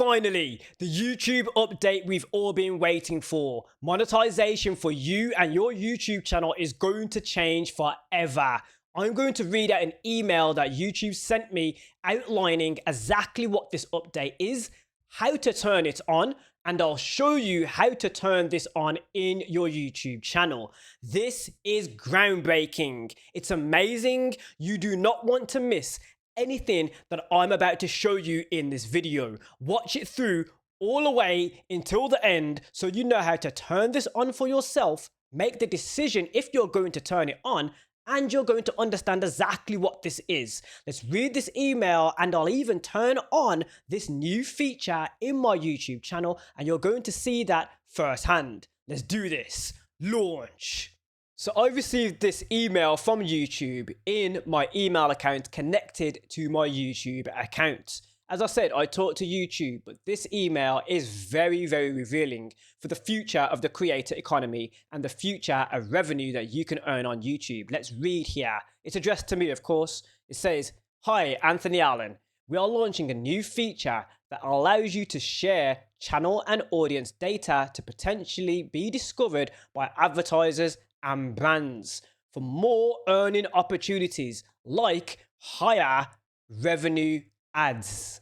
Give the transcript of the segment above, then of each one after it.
Finally, the YouTube update we've all been waiting for. Monetization for you and your YouTube channel is going to change forever. I'm going to read out an email that YouTube sent me outlining exactly what this update is, how to turn it on, and I'll show you how to turn this on in your YouTube channel. This is groundbreaking. It's amazing. You do not want to miss anything that I'm about to show you in this video. Watch it through all the way until the end so you know how to turn this on for yourself, make the decision if you're going to turn it on, and you're going to understand exactly what this is. Let's read this email and I'll even turn on this new feature in my YouTube channel and you're going to see that firsthand. Let's do this. Launch. So I received this email from YouTube in my email account connected to my YouTube account. As I said, I talk to YouTube, but this email is very, very revealing for the future of the creator economy and the future of revenue that you can earn on YouTube. Let's read here. It's addressed to me, of course. It says, "Hi, Anthony Allen. We are launching a new feature that allows you to share channel and audience data to potentially be discovered by advertisers and brands for more earning opportunities like higher revenue ads,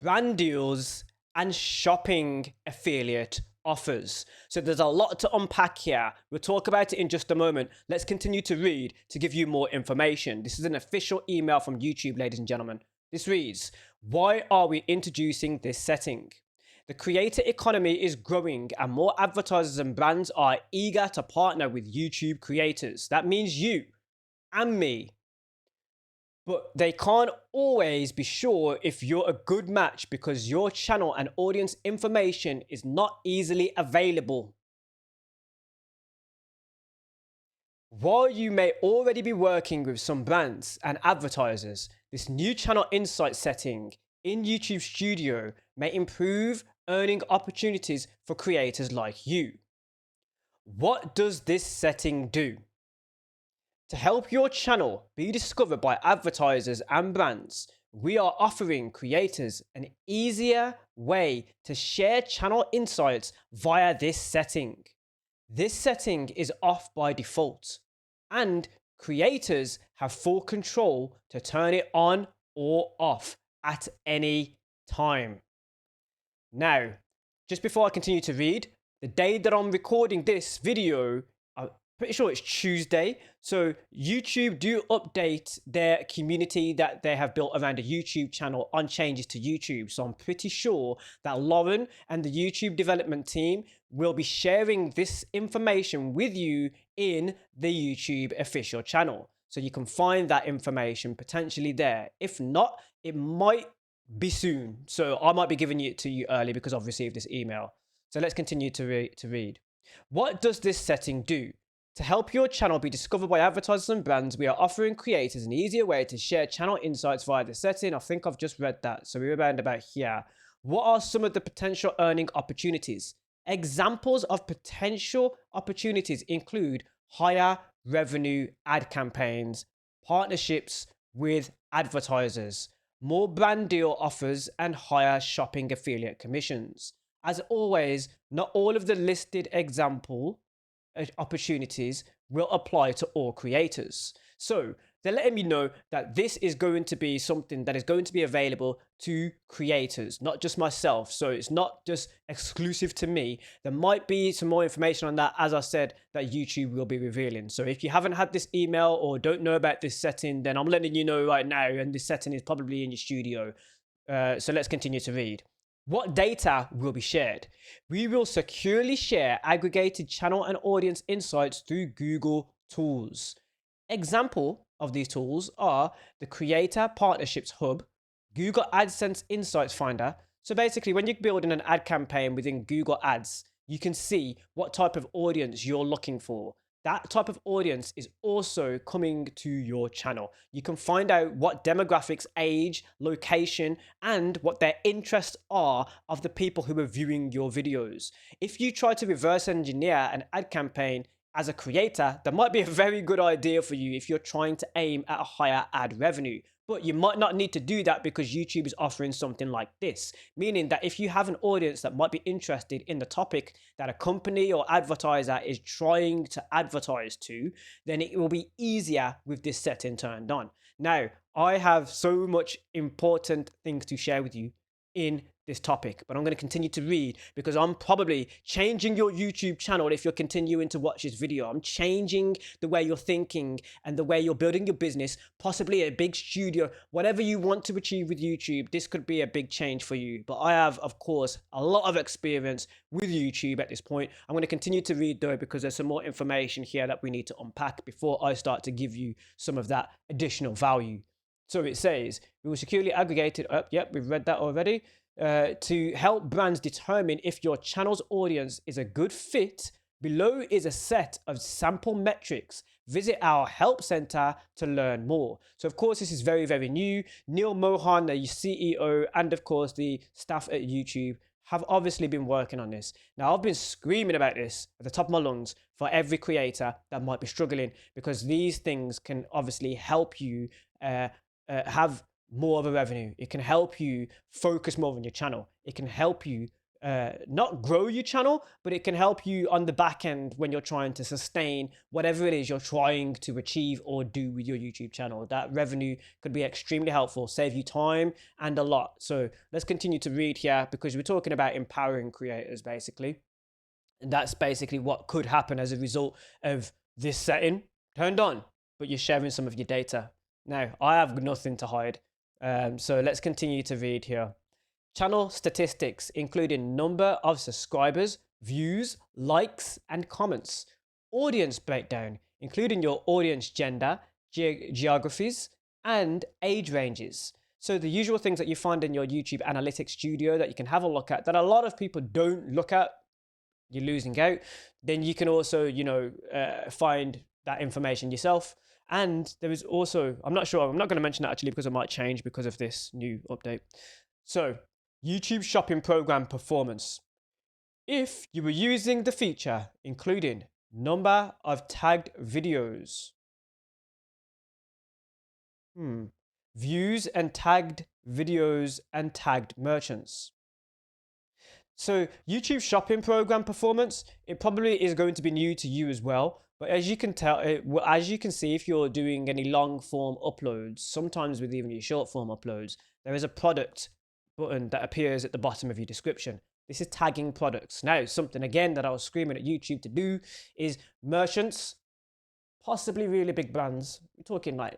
brand deals, and shopping affiliate offers." So there's a lot to unpack here. We'll talk about it in just a moment. Let's continue to read to give you more information. This is an official email from YouTube, ladies and gentlemen. This reads, "Why are we introducing this setting? The creator economy is growing and more advertisers and brands are eager to partner with YouTube creators." That means you and me. But they can't always be sure if you're a good match because your channel and audience information is not easily available. While you may already be working with some brands and advertisers, this new channel insight setting in YouTube Studio may improve earning opportunities for creators like you. What does this setting do? To help your channel be discovered by advertisers and brands, we are offering creators an easier way to share channel insights via this setting. This setting is off by default, and creators have full control to turn it on or off at any time. Now, just before I continue to read, the day that I'm recording this video, I'm pretty sure it's Tuesday. So YouTube do update their community that they have built around a YouTube channel on changes to YouTube. So I'm pretty sure that Lauren and the YouTube development team will be sharing this information with you in the YouTube official channel. So you can find that information potentially there. If not, it might be soon. So I might be giving it to you early because I've received this email. So let's continue to read. What does this setting do? To help your channel be discovered by advertisers and brands, we are offering creators an easier way to share channel insights via the setting. I think I've just read that. So we're about here. What are some of the potential earning opportunities? Examples of potential opportunities include higher revenue ad campaigns, partnerships with advertisers, more brand deal offers, and higher shopping affiliate commissions. As always, not all of the listed example opportunities will apply to all creators. So they're letting me know that this is going to be something that is going to be available to creators, not just myself. So it's not just exclusive to me. There might be some more information on that, as I said, that YouTube will be revealing. So if you haven't had this email or don't know about this setting, then I'm letting you know right now, and this setting is probably in your studio. So let's continue to read. What data will be shared? We will securely share aggregated channel and audience insights through Google tools. Example of these tools are the Creator Partnerships Hub, Google AdSense Insights Finder. So basically, when you're building an ad campaign within Google Ads, you can see what type of audience you're looking for. That type of audience is also coming to your channel. You can find out what demographics, age, location, and what their interests are of the people who are viewing your videos. If you try to reverse engineer an ad campaign as a creator, that might be a very good idea for you if you're trying to aim at a higher ad revenue. But you might not need to do that because YouTube is offering something like this, meaning that if you have an audience that might be interested in the topic that a company or advertiser is trying to advertise to, then it will be easier with this setting turned on. Now, I have so much important things to share with you in this topic, but I'm going to continue to read because I'm probably changing your YouTube channel. If you're continuing to watch this video, I'm changing the way you're thinking and the way you're building your business, possibly a big studio, whatever you want to achieve with YouTube. This could be a big change for you, but I have, of course, a lot of experience with YouTube at this point. I'm going to continue to read though, because there's some more information here that we need to unpack before I start to give you some of that additional value. So it says, we will securely aggregate it up. Yep, we've read that already. To help brands determine if your channel's audience is a good fit. Below is a set of sample metrics. Visit our help center to learn more. So of course, this is very, very new. Neil Mohan, the CEO, and of course the staff at YouTube have obviously been working on this. Now, I've been screaming about this at the top of my lungs for every creator that might be struggling, because these things can obviously help you have more of a revenue. It can help you focus more on your channel. It can help you not grow your channel, but it can help you on the back end when you're trying to sustain whatever it is you're trying to achieve or do with your YouTube channel. That revenue could be extremely helpful, save you time and a lot. So let's continue to read here, because we're talking about empowering creators basically. And that's basically what could happen as a result of this setting turned on, but you're sharing some of your data. Now, I have nothing to hide. So let's continue to read here. Channel statistics, including number of subscribers, views, likes, and comments. Audience breakdown, including your audience gender, geographies, and age ranges. So the usual things that you find in your YouTube Analytics Studio that you can have a look at, that a lot of people don't look at, you're losing out. Then you can also, find that information yourself. And there is also, I'm not sure, I'm not going to mention that actually because it might change because of this new update. So, YouTube shopping program performance. If you were using the feature, including number of tagged videos, views and tagged videos and tagged merchants. So YouTube shopping program performance, it probably is going to be new to you as well. But as you can tell, as you can see, if you're doing any long form uploads, sometimes with even your short form uploads, there is a product button that appears at the bottom of your description. This is tagging products. Now, something again that I was screaming at YouTube to do is merchants, possibly really big brands. We're talking like,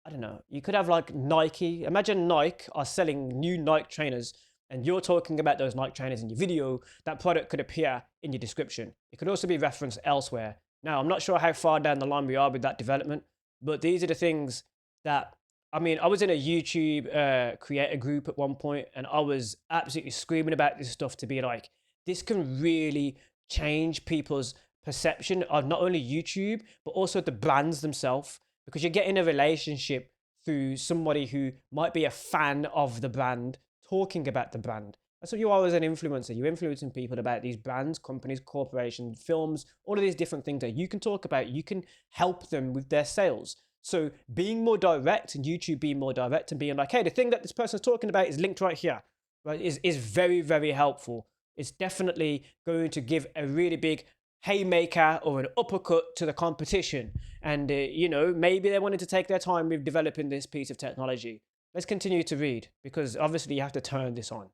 I don't know, you could have like Nike. Imagine Nike are selling new Nike trainers and you're talking about those Nike trainers in your video. That product could appear in your description. It could also be referenced elsewhere. Now, I'm not sure how far down the line we are with that development, but these are the things that, I mean, I was in a YouTube creator group at one point, and I was absolutely screaming about this stuff to be like, this can really change people's perception of not only YouTube, but also the brands themselves, because you're getting a relationship through somebody who might be a fan of the brand, talking about the brand. That's what you are as an influencer. You're influencing people about these brands, companies, corporations, films, all of these different things that you can talk about. You can help them with their sales. So being more direct, and YouTube being more direct and being like, hey, the thing that this person's talking about is linked right here, right, is very, very helpful. It's definitely going to give a really big haymaker or an uppercut to the competition. And, maybe they wanted to take their time with developing this piece of technology. Let's continue to read, because obviously you have to turn this on.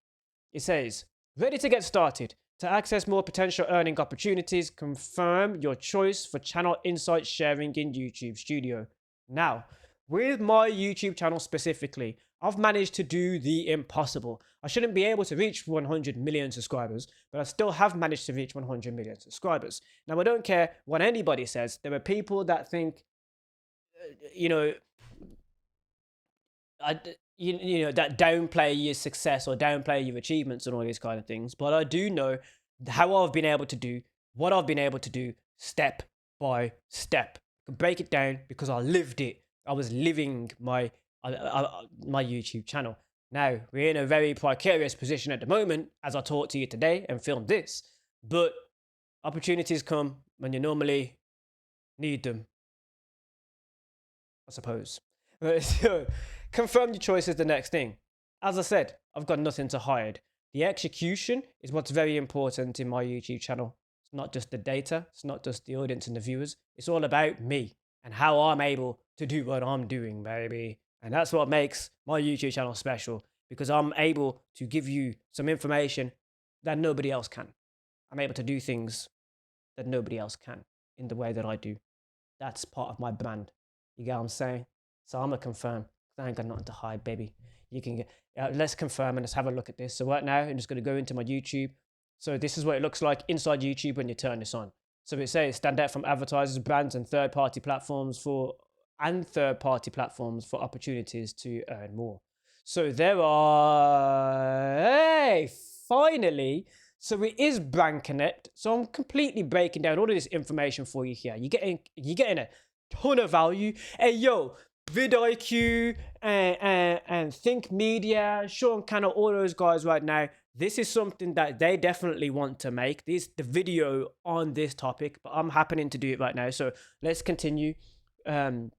It says, ready to get started. To access more potential earning opportunities, confirm your choice for channel insight sharing in YouTube Studio. Now, with my YouTube channel specifically, I've managed to do the impossible. I shouldn't be able to reach 100 million subscribers, but I still have managed to reach 100 million subscribers. Now, I don't care what anybody says. There are people that think, that downplay your success or downplay your achievements and all these kind of things. But I do know how I've been able to do what I've been able to do step by step. I can break it down because I lived it. I was living my YouTube channel. Now, we're in a very precarious position at the moment as I talk to you today and film this. But opportunities come when you normally need them, I suppose. So, confirm your choice is the next thing. As I said, I've got nothing to hide. The execution is what's very important in my YouTube channel. It's not just the data, it's not just the audience and the viewers. It's all about me and how I'm able to do what I'm doing, baby. And that's what makes my YouTube channel special, because I'm able to give you some information that nobody else can. I'm able to do things that nobody else can in the way that I do. That's part of my brand. You get what I'm saying? So I'm gonna confirm. I ain't got nothing to hide, baby. You can get. Let's confirm and let's have a look at this. So right now, I'm just gonna go into my YouTube. So this is what it looks like inside YouTube when you turn this on. So it says stand out from advertisers, brands, and third-party platforms for opportunities to earn more. So there are. Hey, finally. So it is Brand Connect. So I'm completely breaking down all of this information for you here. You're getting a ton of value. Hey yo, vidIQ and Think Media, Sean Cannon, all those guys right now. This is something that they definitely want to make. This the video on this topic, but I'm happening to do it right now. So let's continue. So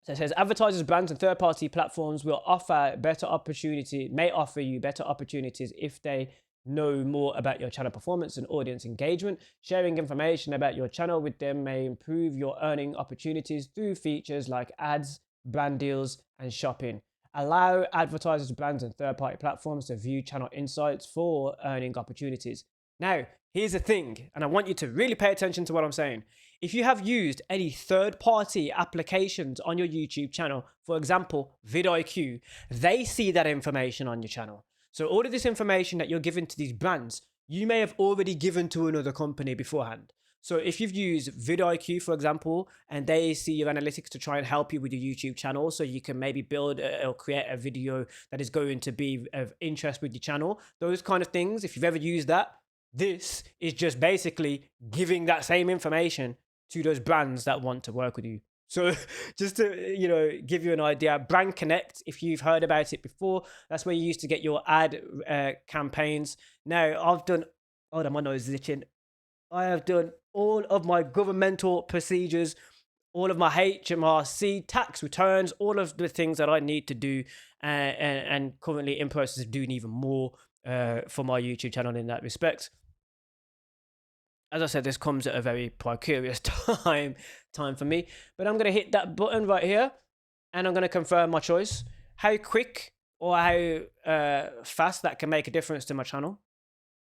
it says advertisers, brands, and third-party platforms will may offer you better opportunities if they know more about your channel performance and audience engagement. Sharing information about your channel with them may improve your earning opportunities through features like ads, brand deals, and shopping. Allow advertisers, brands, and third-party platforms to view channel insights for earning opportunities. Now, here's the thing, and I want you to really pay attention to what I'm saying. If you have used any third-party applications on your YouTube channel, for example, vidIQ, they see that information on your channel. So all of this information that you're giving to these brands, you may have already given to another company beforehand. So if you've used vidIQ, for example, and they see your analytics to try and help you with your YouTube channel, so you can maybe build or create a video that is going to be of interest with your channel, those kind of things, if you've ever used that, this is just basically giving that same information to those brands that want to work with you. So just to, give you an idea, Brand Connect, if you've heard about it before, that's where you used to get your ad campaigns. Now, hold on, my nose is itching. I have done all of my governmental procedures, all of my HMRC tax returns, all of the things that I need to do, and currently in process of doing even more for my YouTube channel in that respect. As I said, this comes at a very precarious time for me, but I'm going to hit that button right here and I'm going to confirm my choice. How quick or how fast that can make a difference to my channel,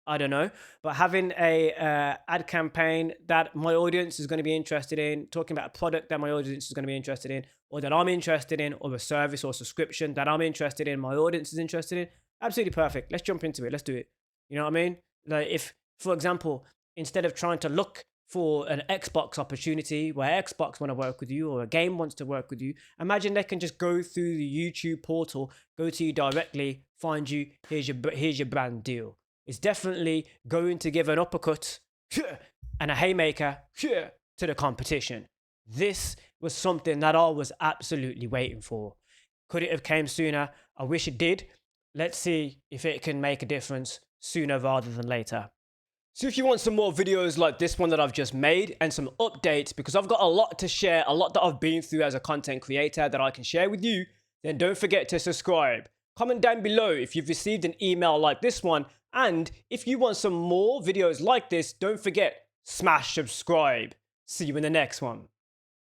I don't know, but having a ad campaign that my audience is going to be interested in, talking about a product that my audience is going to be interested in, or that I'm interested in, or a service or subscription that I'm interested in, my audience is interested in, absolutely perfect. Let's jump into it. Let's do it. You know what I mean? Like if, for example, instead of trying to look for an Xbox opportunity where Xbox want to work with you or a game wants to work with you, imagine they can just go through the YouTube portal, go to you directly, find you, here's your brand deal. It's definitely going to give an uppercut and a haymaker to the competition. This was something that I was absolutely waiting for. Could it have came sooner? I wish it did. Let's see if it can make a difference sooner rather than later. So if you want some more videos like this one that I've just made and some updates, because I've got a lot to share, a lot that I've been through as a content creator that I can share with you, then don't forget to subscribe. Comment down below if you've received an email like this one, and if you want some more videos like this, don't forget, smash subscribe. See you in the next one.